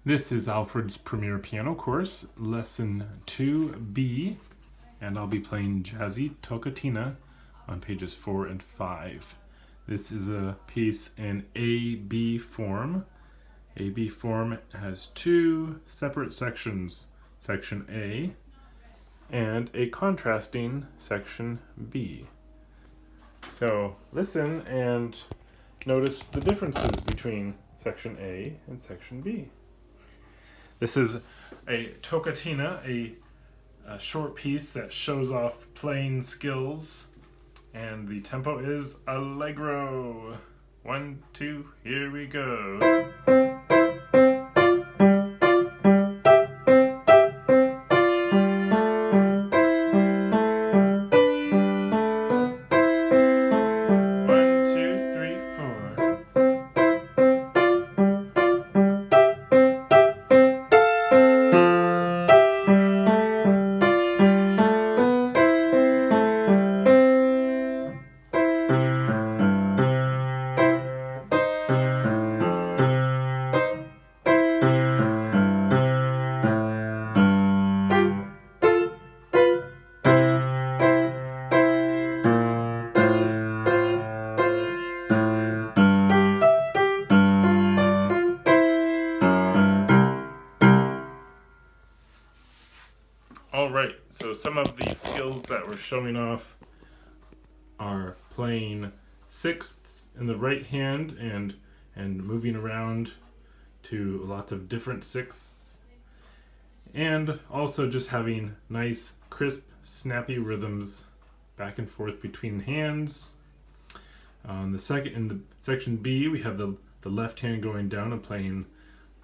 This is Alfred's Premier Piano Course, Lesson 2B, and I'll be playing Jazzy Toccatina on pages 4 and 5. This is a piece in A-B form. A-B form has two separate sections, section A and a contrasting section B. So listen and notice the differences between section A and section B. This is a Toccatina, a short piece that shows off playing skills, and the tempo is allegro. 1, 2, here we go. Alright, so some of the skills that we're showing off are playing sixths in the right hand and moving around to lots of different sixths, and also just having nice, crisp, snappy rhythms back and forth between hands. In the section B, we have the left hand going down and playing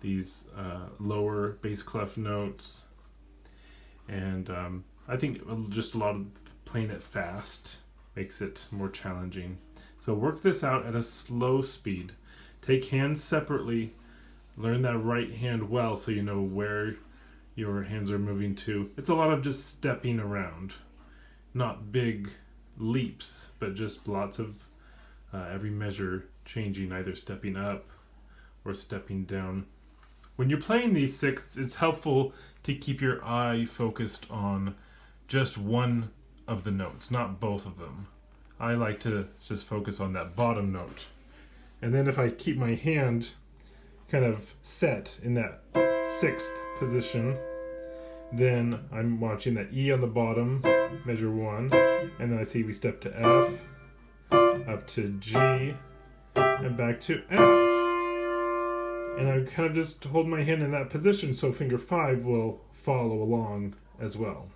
these lower bass clef notes. And I think just a lot of playing it fast makes it more challenging. So work this out at a slow speed. Take hands separately. Learn that right hand well so you know where your hands are moving to. It's a lot of just stepping around. Not big leaps, but just lots of every measure changing, either stepping up or stepping down. When you're playing these sixths, it's helpful to keep your eye focused on just one of the notes, not both of them. I like to just focus on that bottom note. And then if I keep my hand kind of set in that sixth position, then I'm watching that E on the bottom, measure 1, and then I see we step to F, up to G, and back to F. And I kind of just hold my hand in that position so finger 5 will follow along as well.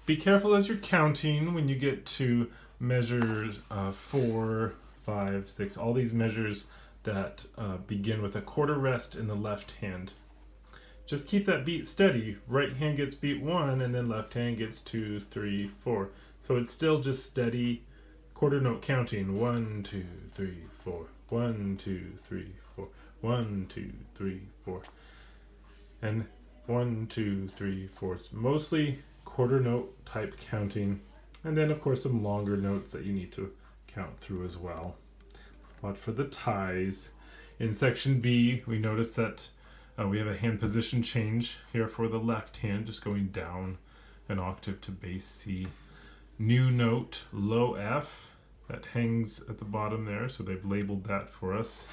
Be careful as you're counting when you get to measures 4, 5, 6, all these measures that begin with a quarter rest in the left hand. Just keep that beat steady. Right hand gets beat 1 and then left hand gets 2, 3, 4. So it's still just steady quarter note counting. 1, 2, 3, 4. 1, 2, 3, 4. 1, 2, 3, 4. And 1, 2, 3, 4. It's mostly quarter note type counting. And then of course some longer notes that you need to count through as well. Watch for the ties. In section B, we notice that we have a hand position change here for the left hand, just going down an octave to bass C. New note, low F, that hangs at the bottom there, so they've labeled that for us.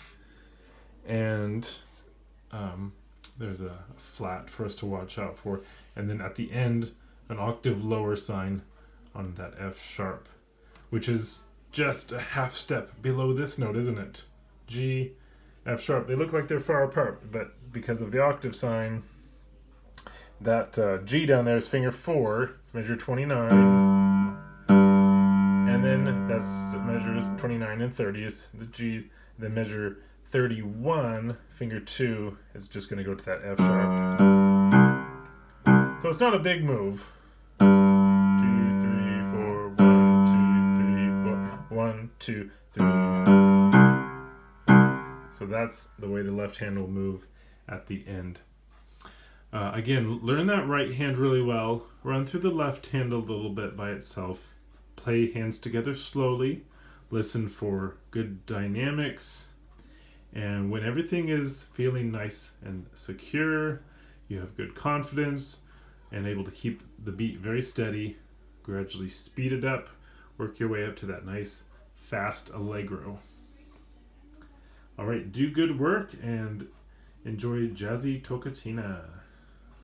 And there's a flat for us to watch out for. And then at the end, an octave lower sign on that F sharp, which is just a half step below this note, isn't it? G, F sharp. They look like they're far apart, but because of the octave sign, that G down there is finger 4, measure 29. And then that's the measures 29 and 30 is the G. Then measure 31, finger 2, is just going to go to that F sharp. So it's not a big move. 2, 3, 4, 1, 2, 3, 4, 1, 2, 3. So that's the way the left hand will move at the end. Again, learn that right hand really well. Run through the left hand a little bit by itself. Play hands together slowly. Listen for good dynamics. And when everything is feeling nice and secure, you have good confidence and able to keep the beat very steady, gradually speed it up, work your way up to that nice fast allegro. All right, do good work and enjoy Jazzy Toccatina.